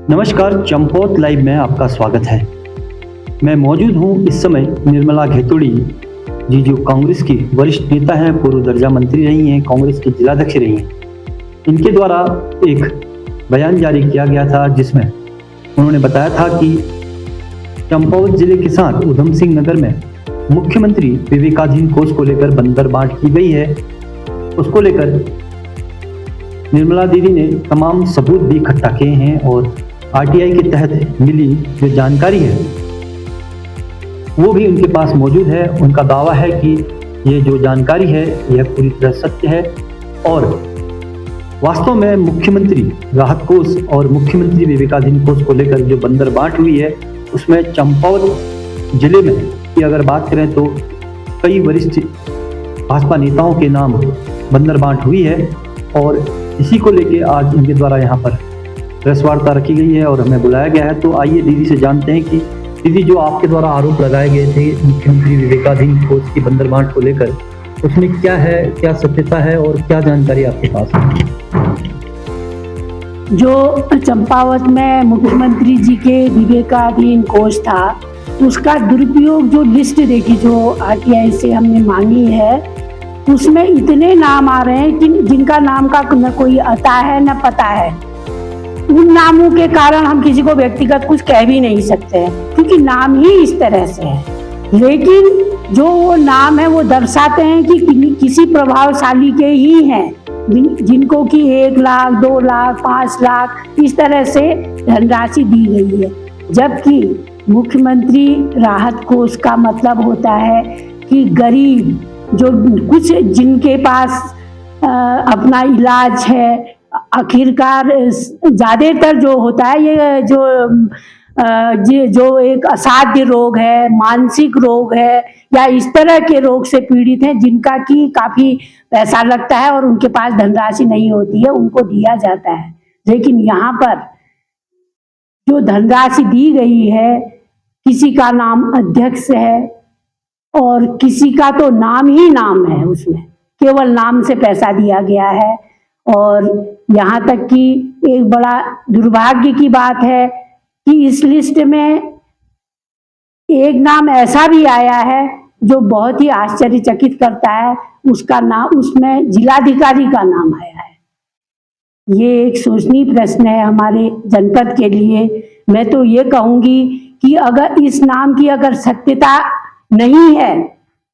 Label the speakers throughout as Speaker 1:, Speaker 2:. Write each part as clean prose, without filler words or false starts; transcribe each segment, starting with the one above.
Speaker 1: नमस्कार, चंपोत लाइव में आपका स्वागत है। मैं मौजूद हूं इस समय निर्मला घेतोड़ी जी, जो कांग्रेस की वरिष्ठ नेता हैं, पूर्व दर्जा मंत्री रही हैं, कांग्रेस की जिलाध्यक्ष रही हैं। इनके द्वारा एक बयान जारी किया गया था जिसमें उन्होंने बताया था कि चंपावत जिले के साथ उधम सिंह नगर में मुख्यमंत्री विवेकाधीन कोष को लेकर बंदर बांट की गई है। उसको लेकर निर्मला दीदी ने तमाम सबूत भी इकट्ठा किए हैं और आरटीआई के तहत मिली जो जानकारी है वो भी उनके पास मौजूद है। उनका दावा है कि ये जो जानकारी है यह पूरी तरह सत्य है और वास्तव में मुख्यमंत्री राहत कोष और मुख्यमंत्री विवेकाधीन कोष को लेकर जो बंदर बांट हुई है उसमें चंपावत जिले में की अगर बात करें तो कई वरिष्ठ भाजपा नेताओं के नाम बंदर बांट हुई है और इसी को लेके आज इनके द्वारा यहाँ पर प्रेस वार्ता रखी गई है और हमें बुलाया गया है। तो आइए दीदी से जानते हैं कि दीदी, जो आपके द्वारा आरोप लगाए गए थे मुख्यमंत्री विवेकाधीन कोष की बंदर बांट को लेकर, उसमें क्या है, क्या सत्यता है और क्या जानकारी आपके पास है?
Speaker 2: जो चंपावत में मुख्यमंत्री जी के विवेकाधीन कोष था उसका दुरुपयोग, जो लिस्ट देखी जो आरटीआई से हमने मांगी है, उसमें इतने नाम आ रहे हैं कि जिनका नाम का न कोई आता है न पता है। उन नामों के कारण हम किसी को व्यक्तिगत कुछ कह भी नहीं सकते हैं क्योंकि नाम ही इस तरह से है। लेकिन जो वो नाम है वो दर्शाते हैं कि किसी प्रभावशाली के ही हैं, जिनको कि 1 लाख, 2 लाख, 5 लाख इस तरह से धनराशि दी गई है। जबकि मुख्यमंत्री राहत कोष का मतलब होता है कि गरीब, जो कुछ जिनके पास अपना इलाज है, आखिरकार ज़्यादातर जो होता है ये जो एक असाध्य रोग है, मानसिक रोग है या इस तरह के रोग से पीड़ित हैं, जिनका कि काफ़ी पैसा लगता है और उनके पास धनराशि नहीं होती है, उनको दिया जाता है। लेकिन यहाँ पर जो धनराशि दी गई है, किसी का नाम अध्यक्ष है और किसी का तो नाम ही नाम है, उसमें केवल नाम से पैसा दिया गया है। और यहाँ तक कि एक बड़ा दुर्भाग्य की बात है कि इस लिस्ट में एक नाम ऐसा भी आया है जो बहुत ही आश्चर्यचकित करता है। उसका नाम, उसमें जिलाधिकारी का नाम आया है। ये एक सोचनीय प्रश्न है हमारे जनपद के लिए। मैं तो ये कहूँगी कि अगर इस नाम की अगर सत्यता नहीं है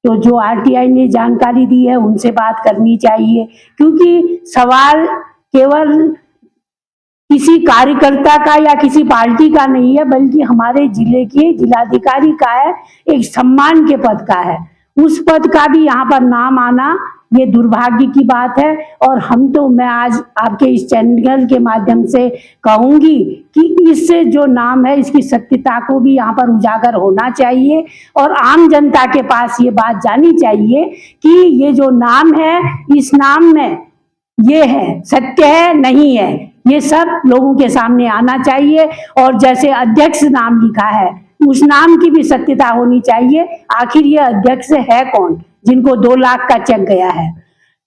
Speaker 2: तो जो आरटीआई ने जानकारी दी है उनसे बात करनी चाहिए, क्योंकि सवाल केवल किसी कार्यकर्ता का या किसी पार्टी का नहीं है, बल्कि हमारे जिले के जिलाधिकारी का है, एक सम्मान के पद का है। उस पद का भी यहाँ पर नाम आना ये दुर्भाग्य की बात है। और मैं आज आपके इस चैनल के माध्यम से कहूँगी कि इससे जो नाम है इसकी सत्यता को भी यहाँ पर उजागर होना चाहिए और आम जनता के पास ये बात जानी चाहिए कि ये जो नाम है, इस नाम में ये है, सत्य है नहीं है, ये सब लोगों के सामने आना चाहिए। और जैसे अध्यक्ष नाम लिखा है, उस नाम की भी सत्यता होनी चाहिए। आखिर ये अध्यक्ष है कौन जिनको 2 लाख का चेक गया है?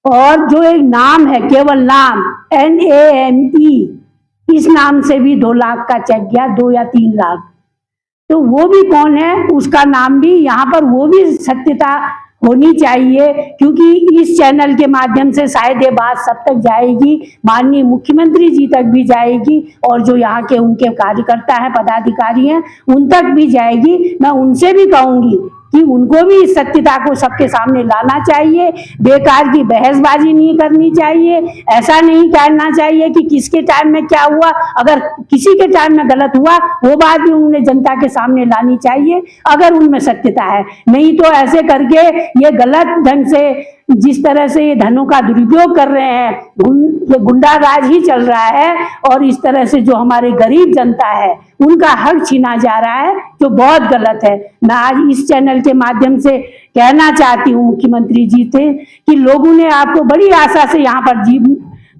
Speaker 2: और जो एक नाम है, केवल नाम NAME, इस नाम से भी 2 लाख का चेक गया, 2 या 3 लाख। तो वो भी कौन है, उसका नाम भी यहाँ पर, वो भी सत्यता होनी चाहिए, क्योंकि इस चैनल के माध्यम से शायद ये बात सब तक जाएगी, माननीय मुख्यमंत्री जी तक भी जाएगी और जो यहाँ के उनके कार्यकर्ता हैं, पदाधिकारी हैं, उन तक भी जाएगी। मैं उनसे भी कहूँगी कि उनको भी इस सत्यता को सबके सामने लाना चाहिए। बेकार की बहसबाजी नहीं करनी चाहिए। ऐसा नहीं कहना चाहिए कि किसके टाइम में क्या हुआ, अगर किसी के टाइम में गलत हुआ वो बात भी उन्हें जनता के सामने लानी चाहिए अगर उनमें सत्यता है। नहीं तो ऐसे करके ये गलत ढंग से, जिस तरह से ये धनों का दुरुपयोग कर रहे हैं, ये गुंडाराज ही चल रहा है और इस तरह से जो हमारे गरीब जनता है उनका हक छीना जा रहा है, जो बहुत गलत है। मैं आज इस चैनल के माध्यम से कहना चाहती हूँ मुख्यमंत्री जी से कि लोगों ने आपको बड़ी आशा से यहाँ पर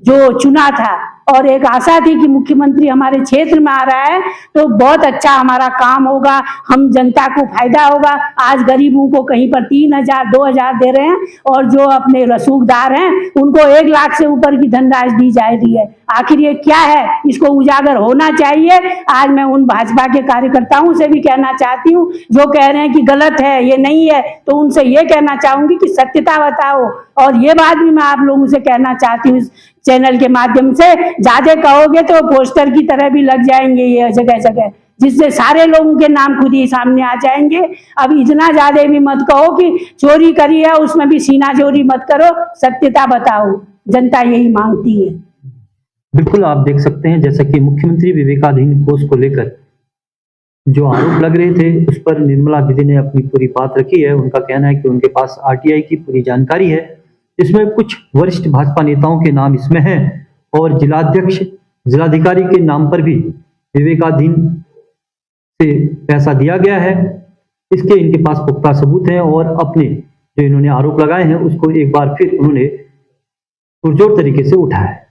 Speaker 2: जो चुना था और एक आशा थी कि मुख्यमंत्री हमारे क्षेत्र में आ रहा है तो बहुत अच्छा हमारा काम होगा, हम जनता को फायदा होगा। आज गरीबों को कहीं पर 3,000 2,000 दे रहे हैं और जो अपने रसूखदार हैं उनको 1 लाख से ऊपर की धनराशि दी जा रही है। आखिर ये क्या है, इसको उजागर होना चाहिए। आज मैं उन भाजपा के कार्यकर्ताओं से भी कहना चाहती हूँ जो कह रहे हैं कि गलत है, ये नहीं है, तो उनसे ये कहना चाहूंगी कि सत्यता बताओ। और ये बात भी मैं आप लोगों से कहना चाहती हूँ चैनल के माध्यम से, ज्यादा कहोगे तो पोस्टर की तरह भी लग जाएंगे ये जगह जगह, जिससे सारे लोगों के नाम खुद ही सामने आ जाएंगे। अब इतना ज्यादा भी मत कहो कि चोरी करी है, उसमें भी सीना चोरी मत करो, सत्यता बताओ, जनता यही मांगती है।
Speaker 1: बिल्कुल, आप देख सकते हैं जैसा कि मुख्यमंत्री विवेकाधीन कोष को लेकर जो आरोप लग रहे थे उस पर निर्मला दीदी ने अपनी पूरी बात रखी है। उनका कहना है कि उनके पास आरटीआई की पूरी जानकारी है, इसमें कुछ वरिष्ठ भाजपा नेताओं के नाम इसमें हैं और जिलाध्यक्ष जिलाधिकारी के नाम पर भी विवेकाधीन से पैसा दिया गया है। इसके इनके पास पुख्ता सबूत हैं और अपने जो इन्होंने आरोप लगाए हैं उसको एक बार फिर उन्होंने पुरजोर तरीके से उठाया है।